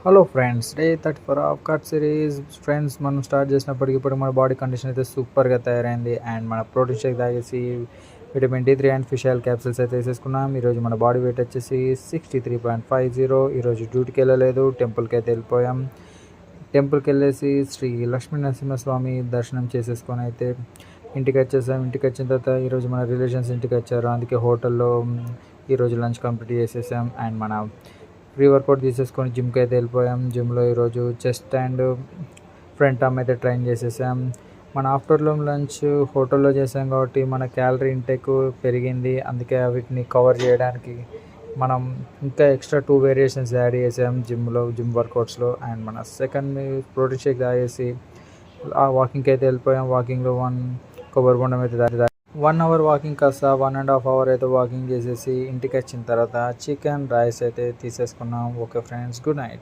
Hello friends, day 34 of cut series. Friends, మనం start చేసినప్పటికి ఇప్పుడు మన బాడీ కండిషన్ అయితే సూపర్గా తయారైంది. అండ్ మన ప్రోటీన్ షేక్ తాగేసి vitamin D3 and fish oil capsules అయితే వేసేసుకున్నాం. ఈరోజు మన బాడీ వెయిట్ వచ్చేసి 63.50. ఈరోజు డ్యూటీకి వెళ్ళలేదు, టెంపుల్కి అయితే వెళ్ళిపోయాం. టెంపుల్కి వెళ్ళేసి శ్రీ లక్ష్మీ నరసింహస్వామి దర్శనం చేసేసుకొని అయితే ఇంటికి వచ్చేసాం. ఇంటికి వచ్చిన తర్వాత ఈరోజు మన రిలేషన్స్ ఇంటికి వచ్చారు, అందుకే హోటల్లో ఈరోజు లంచ్ కంప్లీట్ చేసేసాం. అండ్ మన ప్రీ వర్కౌట్ తీసేసుకొని జిమ్కి అయితే వెళ్ళిపోయాం. జిమ్లో ఈరోజు చెస్ట్ అండ్ ఫ్రంట్ ఆర్మ్ అయితే ట్రైన్ చేసేసాం. మన ఆఫ్టర్నూన్ లంచ్ హోటల్లో చేసాం కాబట్టి మన క్యాలరీ ఇంటేక్ పెరిగింది. అందుకే వీటిని కవర్ చేయడానికి మనం ఇంకా ఎక్స్ట్రా 2 వేరియేషన్స్ యాడ్ చేసాం జిమ్ వర్కౌట్స్లో. అండ్ మన సెకండ్ ప్రోటీన్ షేక్ తాగేసి వాకింగ్కి అయితే వెళ్ళిపోయాం. వాకింగ్లో 1 కొబ్బరి బొండం అయితే 1 అవర్ వాకింగ్ కాస్త 1.5 అవర్ అయితే వాకింగ్ చేసేసి ఇంటికి వచ్చిన తర్వాత చికెన్ రైస్ అయితే తీసేసుకున్నాం. Okay friends, good night.